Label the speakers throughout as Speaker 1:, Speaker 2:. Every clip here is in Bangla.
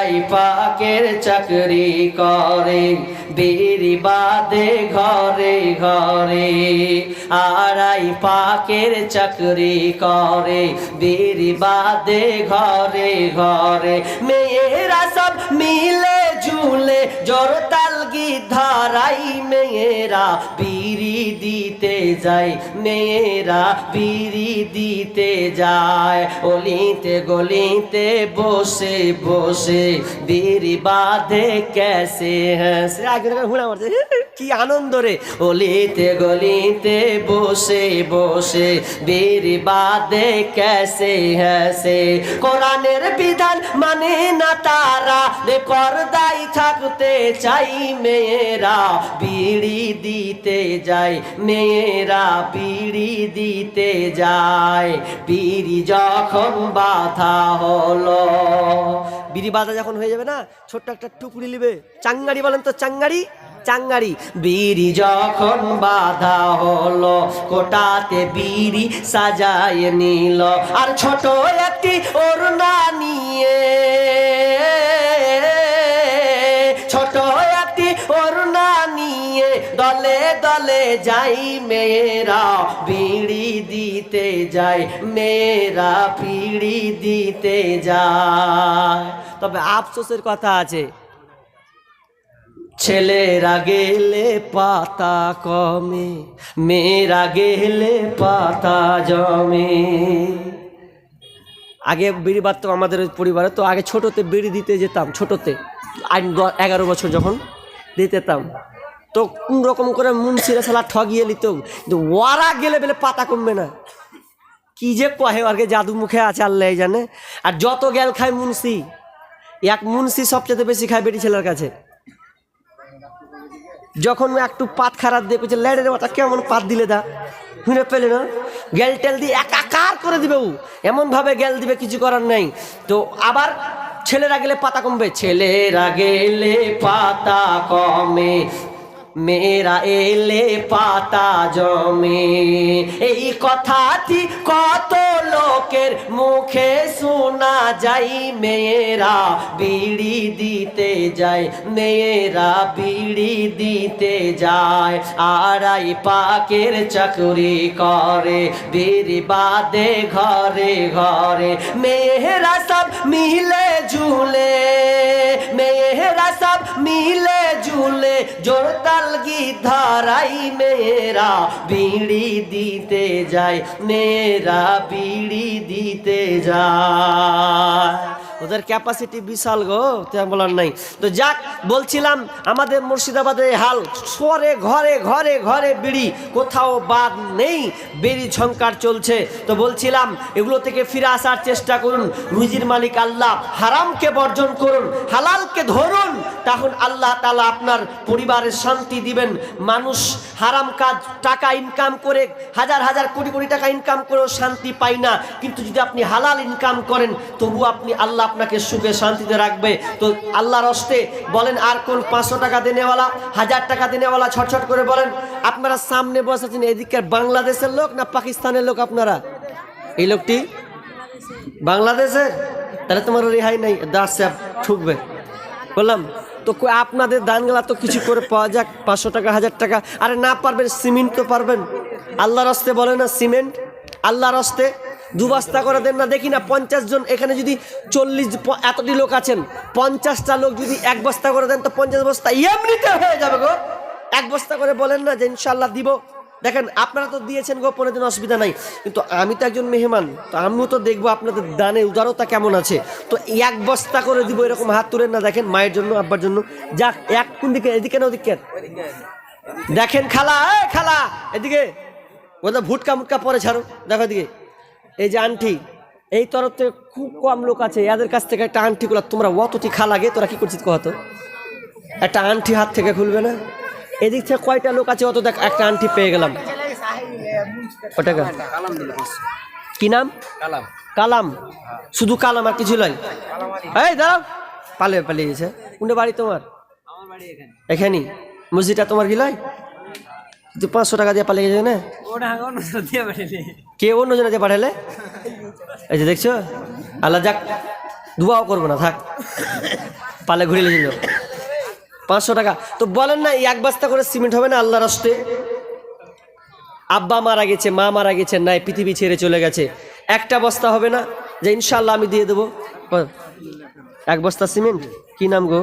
Speaker 1: আড়াই পাকের চাকরি করে, বিড়ি বাদে ঘরে ঘরে। আড়াই পাকের চাকরি করে, বিড়ি বাদে ঘরে ঘরে। মেয়েরা সব মিলে ঝুলে জোরতাল গিধারাই, মেয়েরা বিড়ি দিতে যায়, মেয়েরা বিড়ি দিতে যায়। অলিতে গলিতে বসে বসে বিড়ি বাঁধে ক্যাসে হ্যাসে। কি আনন্দ রে! অলিতে গলিতে বসে বসে বিড়ি বাঁধে ক্যাসে হ্যাসে। কোরআনের বিধান মানে না তারা, পর্দায় থাকতে চাই, মেয়েরা বিড়ি দিতে যায়, মেয়েরা বিড়ি দিতে যায়। বিড়ি যখন বাঁধা হলো, বিড়ি বাঁধা যখন হয়ে যাবে না, ছোট্ট একটা টুকরি নিবে, চাঙ্গারি বলেন তো, চাঙ্গারি চাঙ্গারি। বিড়ি যখন বাঁধা হলো, কোটাতে বিড়ি সাজায় নিল, আর ছোট একটি ওড়না নিয়ে, ছোট একটি ওড়না নিয়ে দলে দলে যাই, মেয়েরা বিড়ি দিতে যায়, মেয়েরা বিড়ি দিতে যায়। তবে আফসোসের কথা আছে, ছেলেরা গেলে পাতা কমে, মেয়েরা গেলে পাতা জমে। আগে বিড়ি বাঁধতাম আমাদের পরিবারে, তো আগে ছোটোতে বিড়ি দিতে যেতাম, ছোটোতে 11 বছর যখন দিতে যেতাম, তো কোন রকম করে মুন্সিরা সালা ঠগিয়ে নিত, কিন্তু ওরা গেলে বেলে পাতা কমবে না। কি যে কহে আর জাদু মুখে আছে আল্লাহ জানে। আর যত গেল খায় মুন্সি, এক মুন্সি সবচেয়ে বেশি খায় বেটি ছেলের কাছে। যখন একটু পাত খারাপ দিয়ে বলছে, লেডের মাথা কেমন পাত দিলে দা, শুনে পেলে না, গেল টেল দিয়ে একাকার করে দিবে, ও এমনভাবে গেল দিবে কিছু করার নাই। তো আবার ছেলেরা গেলে পাতা কমবে, ছেলেরা গেলে পাতা কমে, মেয়েরা এলে পাতা জমে। এই কথাটি কত লোকের মুখে শোনা যায়, মেয়েরা বিড়ি দিতে যায়, মেয়েরা বিড়ি দিতে যায়। আড়াই পাকের চাকরি করে, বিড়ি বাঁধে ঘরে ঘরে। মেয়েরা সব মিলে ঝুলে, মেয়েরা সব মিলে ঝুলে জোরতাল গিধারাই, মেয়েরা বিড়ি দিতে যায়, মেয়েরা বিড়ি দিতে যায়। ওদের ক্যাপাসিটি বিশাল গো, বলার নাই। তো যাক, বলছিলাম আমাদের মুর্শিদাবাদের হাল, শহরে ঘরে ঘরে ঘরে বিড়ি, কোথাও বাদ নেই, বিড়ি ঝংকার চলছে। তো বলছিলাম এগুলো থেকে ফিরে আসার চেষ্টা করুন, রুজির মালিক আল্লাহ, হারামকে বর্জন করুন, হালালকে ধরুন, তখন আল্লাহ তাআলা আপনার পরিবারের শান্তি দিবেন। মানুষ হারাম কাজ, টাকা ইনকাম করে, হাজার হাজার কোটি কোটি টাকা ইনকাম করেও শান্তি পায় না, কিন্তু যদি আপনি হালাল ইনকাম করেন, তবু আপনি আল্লাহ আপনাকে সুখে শান্তিতে রাখবে। তো আল্লাহর হস্তে বলেন, আর কোন 500 টাকা দেনেওয়ালা, 1000 টাকা দেনেওয়ালা, ছটছট করে বলেন। আপনারা সামনে বসে আছেন, এদিকের বাংলাদেশের লোক না পাকিস্তানের লোক? আপনারা এই লোকটি বাংলাদেশের, তাহলে তোমার রেহাই নাই, দাস ঠুকবে বললাম। তো আপনাদের দানগুলা তো কিছু করে পাওয়া যাক, 500 টাকা 1000 টাকা। আরে না পারবেন সিমেন্ট তো পারবেন, আল্লাহর হস্তে বলে না, সিমেন্ট আল্লাহর হস্তে 2 বস্তা করে দেন না। দেখি না 50 জন, এখানে যদি 40 এতটি লোক আছেন, 50টা লোক যদি 1 বস্তা করে দেন, তো 50 বস্তা এমনিতে হয়ে যাবে গো। 1 বস্তা করে বলেন না যে ইনশাল্লাহ দিব। দেখেন আপনারা তো দিয়েছেন গোপনের দিন, অসুবিধা নাই, কিন্তু আমি তো একজন মেহমান, তো আমিও তো দেখবো আপনাদের দানের উদারতা কেমন আছে। তো 1 বস্তা করে দিব, এরকম হাত তুলেন না। দেখেন মায়ের জন্য, আব্বার জন্য, যাক। এক কোন দিকে, এদিকে না ওদিকে? দেখেন খালা, খালা এদিকে, ওদের ভুটকা মুটকা পরে ছাড়ো, দেখো এদিকে। এই যে আন্টি, এই তরফ থেকে খুব কম লোক আছে, এদের কাছ থেকে একটা আন্টি গুলা, তোমরা অতটি খা লাগে, তোরা কি করছিস কত? একটা আন্টি হাত থেকে খুলবে না? এদিক থেকে কয়টা লোক আছে, অত দেখ, একটা আন্টি পেয়ে গেলাম। ওটাকা কি নাম? কালাম। কালাম, শুধু কালাম আর কিছু নয়। এই দাঁড়াও, পালিয়ে গেছে। কোনটা বাড়ি তোমার? এখানে। মসজিদটা তোমার গিলাই? 500 টাকা দিয়ে পালিয়ে গেছে না? কে অন্য জনে দিয়ে পাঠালে? এই যে দেখছো, আল্লাহ যাক দোয়াও করবো না, থাক, পালে ঘুরে লেগে যাও। 500 টাকা তো বলেন না, এক বস্তা করে সিমেন্ট হবে না আল্লাহর রাস্তে? আব্বা মারা গেছে, মা মারা গেছে, নাই পৃথিবী ছেড়ে চলে গেছে, একটা বস্তা হবে না? যে ইনশাল্লাহ আমি দিয়ে দেবো 1 বস্তা সিমেন্ট। কি নাম গো?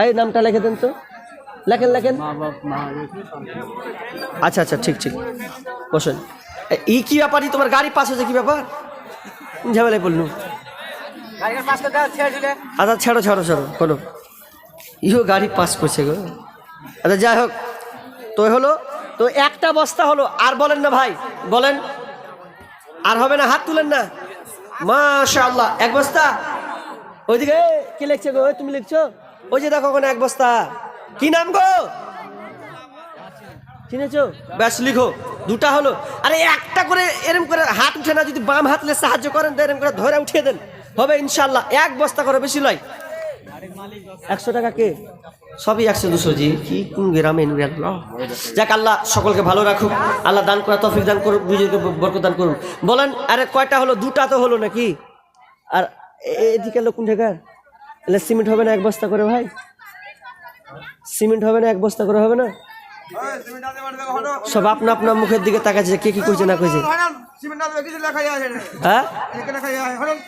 Speaker 1: এই নামটা লিখে দেন তো, লেখেন লেখেন। আচ্ছা আচ্ছা, ঠিক ঠিক, বসেন। ই কি ব্যাপারই, তোমার গাড়ি পাস হয়েছে, কি ব্যাপার? ঝামেলায় বললু। আচ্ছা ছাড়ো ছাড়ো ছাড়ো, হলো ইও গাড়ি পাস করছে গো। আচ্ছা যাই হোক, তো হলো, তো একটা বস্তা হলো। আর বলেন না ভাই, বলেন, আর হবে না? হাত তুলেন না। মাশাআল্লাহ, 1 বস্তা। ওইদিকে কি লিখছে গো? তুমি লিখছো? ওই যে দেখো ওখানে 1 বস্তা। কি নাম গো? চিনেছো? ব্যাস লিখো। 2টা হলো। আরে একটা করে এরম করে হাত উঠে না, যদি বাম হাতলে সাহায্য করেন তো এরম করে ধরে উঠিয়ে দেন, হবে ইনশাল্লাহ। 1 বস্তা করে, বেশি লয়। 100 টাকা কে? সবই 100-200 জি, কি কোন গ্রামে। যাক, আল্লাহ সকলকে ভালো রাখুক, আল্লাহ দান করা তৌফিক দান করুক, বুঝে বরকত দান করুন। বলেন, আরে কয়টা হলো? 2টা তো হলো নাকি? আর এদিকে লোক কোন ঠেকার? এলে সিমেন্ট হবে না 1 বস্তা করে ভাই? সিমেন্ট হবে না 1 বস্তা করে? হবে না? সব আপনা আপনার মুখের দিকে তাকাচ্ছে, কে কি কইছে না কইছে। হ্যাঁ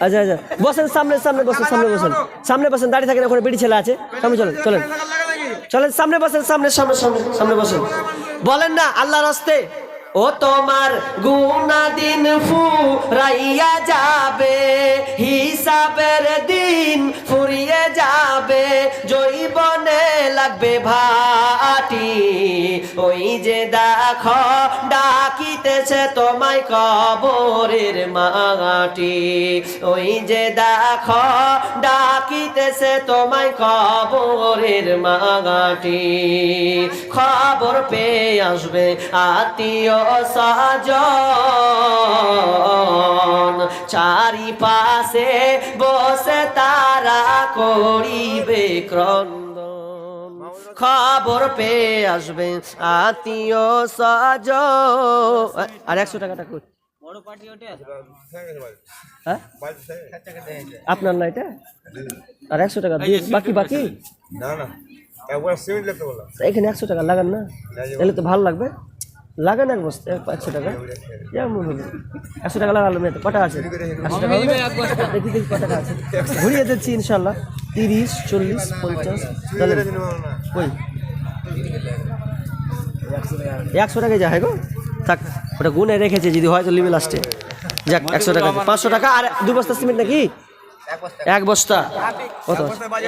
Speaker 1: আচ্ছা আচ্ছা, বসেন সামনে, সামনে বসেন, সামনে বসেন, সামনে বসেন। দাঁড়িয়ে থাকেন, ওখানে বিড়ি ছেলে আছে, সামনে চলেন, চলেন চলেন, সামনে বসেন, সামনে সামনে সামনে সামনে বসেন। বলেন না আল্লাহর রাস্তে, ও তোমার গুনাহ দিন ফুরাইয়া যাবে, হিসাবের দিন ফুরিয়ে যাবে, জৈবনে লাগবে ভাটি, ওই যে দেখো ডাকিতেছে তোমায় কবরের মাটি, ওই যে দেখো ডাকিতেছে তোমায় কবরের মাটি, খবর পেয়ে আসবে আত্মীয় সাজন, চারিপাশে বসে তারা করিবে ক্রন্দন, খবর পেয়ে আসবে আত্মীয় সাজন। আর 100 টাকাটা কই? হ্যাঁ আপনার না এটা? আর 100 টাকা দিয়ে বাকি বাকি
Speaker 2: না না, একবার সিমেন্ট লিখতে বললাম।
Speaker 1: এখানে 100 টাকা লাগান না, তাহলে তো ভালো লাগবে। লাগান 1 বস্তা 100 টাকা, যেমন হলো 100 টাকা লাগালো। মেয়ে তো কটা আছে? 100 টাকা দেখি দেখি কটা আছে, ঘুরিয়ে দিচ্ছি ইনশাল্লাহ। 30, 40, 50। কই 100 টাকায় যা হয় গো, থাক, ওটা গুনে রেখেছে, যদি হয়তো লিবে লাস্টে। যাক 100 টাকা, 500 টাকা। আর 2 বস্তা সিমেন্ট নাকি? 1 বস্তা। কত?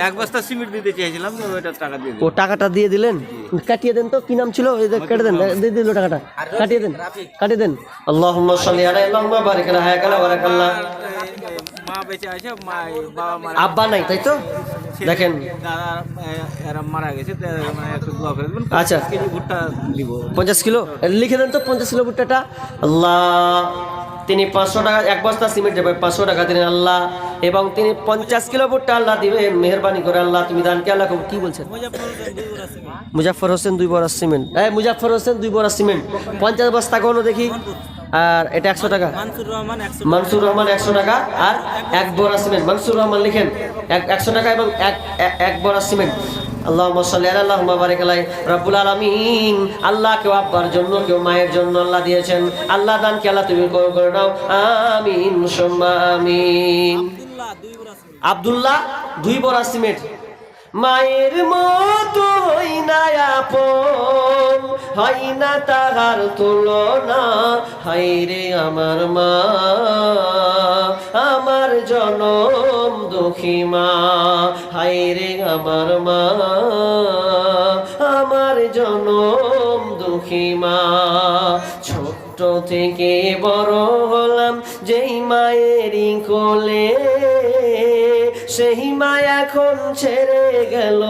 Speaker 3: 1 বস্তা সিমেন্ট দিতে চাইছিলাম, ওইটা টাকা দিয়ে
Speaker 1: ও টাকাটা দিয়ে দিলেন? কাটিয়ে দেন তো, কি নাম ছিল? কেটে দেন, দিয়ে দিল টাকাটা, কাটিয়ে দেন, কাটিয়ে দেন। আল্লাহুম্মা সাল্লি আলা, আল্লাহুম্মা বারিক আলা, হায়াকালা বারাকাল্লাহ।
Speaker 3: মা বেঁচে আছে, মা বাবা মারা,
Speaker 1: আব্বা নাই তাই তো? দেখেন
Speaker 3: দাদা এরা মারা গেছে, মানে একটু দোয়া করে দেবেন।
Speaker 1: আচ্ছা,
Speaker 3: 50 কেজি ভুট্টা দিব।
Speaker 1: 50 কিলো লিখে দেন তো, 50 কিলো ভুট্টাটা। আল্লাহ, তিনি 500 টাকা 1 বস্তা সিমেন্ট দেবে, 500 টাকা দিলেন আল্লাহ, এবং তিনি 50 কিলো ভুট্টা আল্লাহ দিবে, মেহেরবানি করে আল্লাহ, তুমি দানকে আল্লাহ কি বলছেন? মুজাফফর হোসেন 2 বড়া সিমেন্ট। মুজাফফর হোসেন 2 বড়া সিমেন্ট, 50 বস্তা কোনো দেখি। আর এটা 100 টাকা। মানসুর রহমান 100 টাকা, আর 1 বড়া সিমেন্ট। মানসুর রহমান লিখেন 100 টাকা এবং এক বড়া সিমেন্ট। আল্লাহুম্মা সাল্লি আলা, আল্লাহুম্মা বারিক আলাইহি। রব্বুল আলামিন, আল্লাহ কেউ আব্বার জন্য, কেউ মায়ের জন্য আল্লাহ দিয়েছেন, আল্লাহ দানকে আল্লাহ তুমি কবুল করে নাও, আমিন সুম্মা আমিন। আব্দুল্লাহ 2 বড়া সিমেন্ট। মায়ের মতো হই না আপন, হয় না তাহার তুলনা, হায়রে আমার মা, আমার জনম দুঃখী মা, হায়রে আমার মা, আমার জনম দুঃখী মা। ছোট্ট থেকে বড় হলাম যেই মায়েরই কোলে, সেই মা এখন ছেড়ে গেল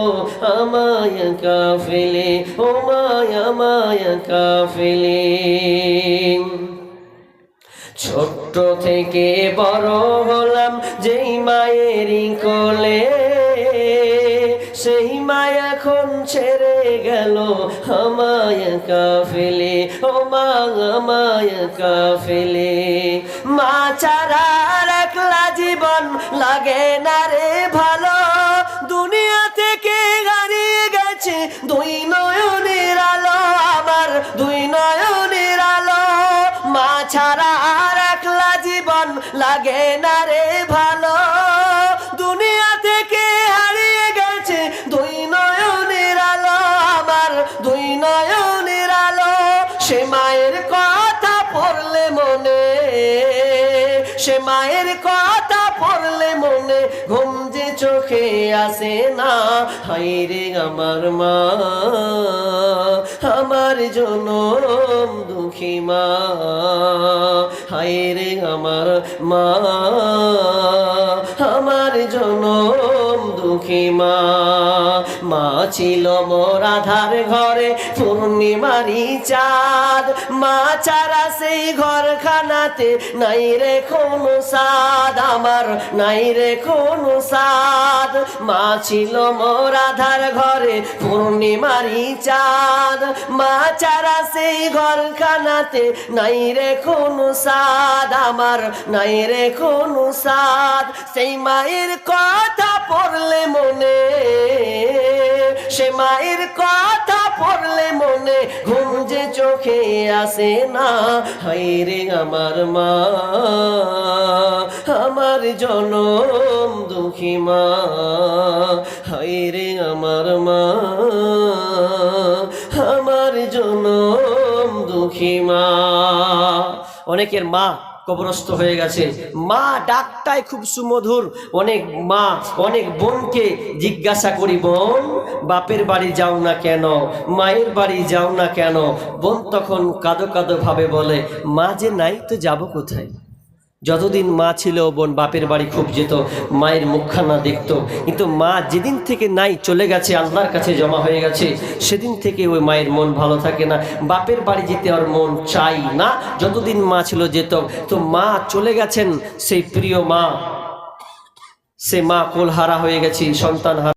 Speaker 1: আমায় কাফেলে, ও মায়া মায়া কাফেলে। ছোট্ট থেকে বড় হলাম যেই মায়েরই কোলে, সেই মা এখন ছেড়ে গেল আমায় কাফেলে, ও মা আমায় কাফেলে। মা ছাড়া একলা জীবন জীবন লাগে না রে ভালো, দুনিয়া থেকে হারিয়ে গেছে দুই নয়নের আলো, আমার দুই নয়নের আলো। মা ছাড়া আর একলা জীবন লাগে না রে ভালো, দুনিয়া থেকে হারিয়ে গেছে দুই নয়নের আলো, আমার দুই নয়নের আলো। সে মায়ের কথা পড়লে মনে, সে মায়ের কথা পড়লে মনে ঘুম যে চোখে আসে না। হায়রে আমার মা, আমার জনম দুঃখী মা, হায়রে আমার মা, আমার জনম দুঃখী মা। মা ছিল মোর আধার ঘরে পূর্ণিমারি চাঁদ, মা ছাড়া সেই ঘরখানাতে নাই রে কোনো সাদ, আমার নাই রে কোনো সাদ। মা ছিল মোর আধার ঘরে পূর্ণিমারি চাঁদ, মা ছাড়া সেই ঘরখানাতে নাই রে কোনো সাদ, আমার নাই রে কোনো সাদ। সেই মায়ের কথা পড়লে মনে, সে মায়ের কথা পড়লে মনে ঘুম যে চোখে আসে না। হায়রে আমার মা, আমার জনম দুঃখী মা, হায়রে আমার মা, আমার জনম দুঃখী মা। অনেকের মা কবরস্থ হয়ে গেছে, মা ডাকটাই খুব সুমধুর। অনেক মা অনেক বোনকে জিজ্ঞাসা করি, বোন বাপের বাড়ি যাও না কেন, মায়ের বাড়ি যাও না কেন? বোন তখন কাঁদো কাঁদো ভাবে বলে, মা যে নাই তো যাব কোথায়। যতদিন মা ছিল বোন বাপের বাড়ি খুব যেত, মায়ের মুখখানা দেখতো। কিন্তু মা যেদিন থেকে নাই, চলে গেছে, আল্লাহর কাছে জমা হয়ে গেছে, সেদিন থেকে ওই মায়ের মন ভালো থাকে না, বাপের বাড়ি যেতে আর মন চাই না। যতদিন মা ছিল যেত। তো মা চলে গেছেন, সেই প্রিয় মা, সে মা কোলহারা হয়ে গেছে, সন্তান হারা।